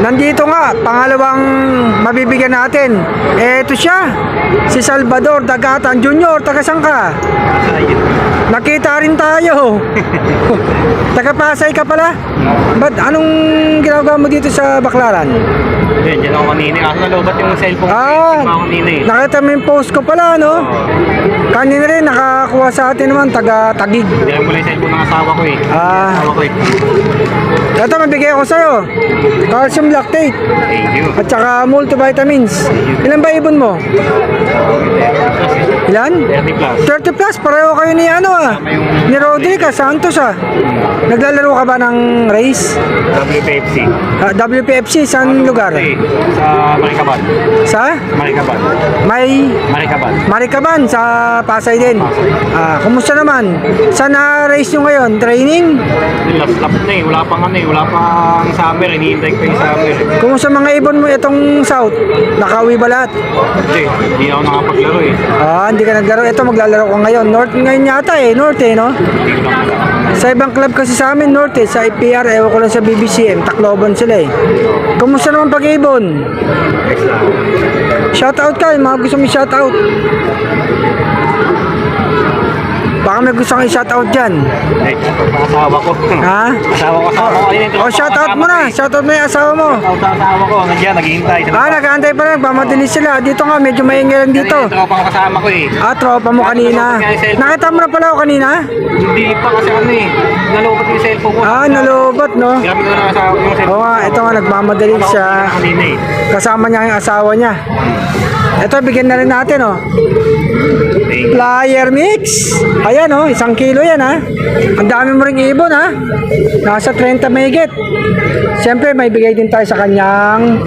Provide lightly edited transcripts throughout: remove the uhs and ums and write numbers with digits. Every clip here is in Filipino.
Nandito nga, pangalawang mabibigyan natin. Eto siya, si Salvador Dagatan Jr. Taga saan ka? Nakita rin tayo. Taga Pasay ka pala? Ba't anong ginagawa mo dito sa Baclaran? Diyan ako kanina. Kaso nalobat yung cellphone ko. Kanina eh. Nakita mo yung post ko pala, no? Kanina rin, nakakuha sa atin naman, taga Tagig. Diyan ko lang yung cellphone ng asawa ko eh. Asawa ko eh. Ito, mabigay ako sa'yo. Calcium lactate. Thank you. At saka multivitamins. Ilan ba ibon mo? Ilan? 30 plus. 30 plus, pareho kayo ni ano ni Rodrigo Santos Naglalaro ka ba ng race? WPFC. WPFC, saan lugar? Sa Marikaban. Sa? Marikaban. Marikaban. Marikaban, sa Pasay din. Kumusta naman? Saan na race nyo ngayon? Training? Last lap na eh. Wala pang ano eh. Wala pang summer. Hinihintay ko yung summer. Kumusta mga ibon mo itong South? Nakauwi ba lahat? Hindi ako nakapaglaro eh. Hindi ka naglaro. Ito maglalaro ko ngayon. North ngayon yata North no? Sa ibang club kasi sa amin, North sa IPR, ewan ko lang sa BBCM, Tacloban sila Kumusta naman pag-ibon? Shoutout ka, mga gusto mo shoutout. Baka may gusto kang shoutout dyan. Asawa ko. Ha? Asawa ko. Shoutout mo na. Shoutout mo yung asawa mo. Shoutout sa asawa ko. Nandiyan, naghihintay. Nag-aantay pa lang. Mamadali sila. Dito nga, medyo maingay lang dito. Tropa ko kasama ko eh. Tropa mo kanina. Nakita mo na pala ako kanina? Hindi pa kasi ano eh. Nalobat yung cellphone ko. Nalobat, no? Grabe ko na asawa ko yung cellphone. Oo nga, ito nga, nagmamadali siya. Kasama niya yung asawa niya. Ito, bigyan na rin natin, Flyer mix. Ayan, 1 kilo yan, Ang dami mo ring ibon, Nasa 30 mahigit. Siyempre, may bigay din tayo sa kanyang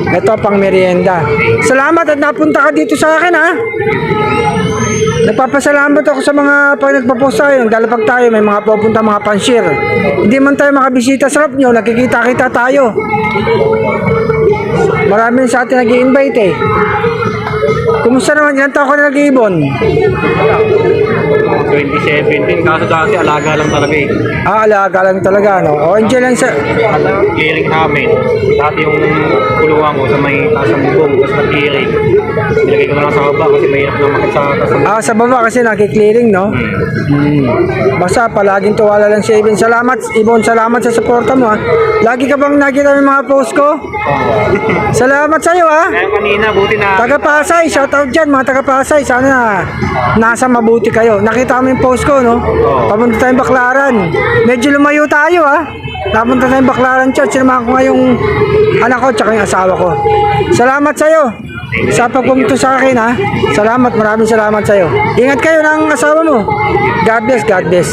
ito, pang merienda. Salamat at napunta ka dito sa akin, Nagpapasalamat ako sa mga pag nagpapost tayo, naglalapag tayo, may mga pupunta, mga panshare. Hindi man tayo makabisita sa rap nyo, nakikita-kita tayo. Maraming sa atin nag-i-invite Kumusta naman? Ilan taon ka na nag-iibon? 2017, kaso dati alaga lang talaga Alaga lang talaga, no? Enjoy lang sa... Clearing namin. Dati yung kulungan ko sa may tasang bubong, tapos na-clearing. Nilagay ko na lang sa baba kasi may hirap na makit sa tasang bubong. Sa baba kasi nakiklearing, no? Basta palaging tuwala lang siya, Ibon. Salamat sa suporta mo, Lagi ka bang nakita yung mga post ko? Salamat sa'yo, Kaya kanina, buti na... Taga Pasay, shoutout dyan, mga taga Pasay. Sana nasa mabuti kayo. Nakita mo yung post ko, no? Papunta tayong Baclaran. Medyo lumayo tayo, Napunta tayong Baclaran Church. Sinamahan ko nga yung anak ko tsaka yung asawa ko. Salamat sa'yo sa pagpumunta sa akin, Salamat, maraming salamat sa'yo. Ingat kayo ng asawa mo. God bless, God bless.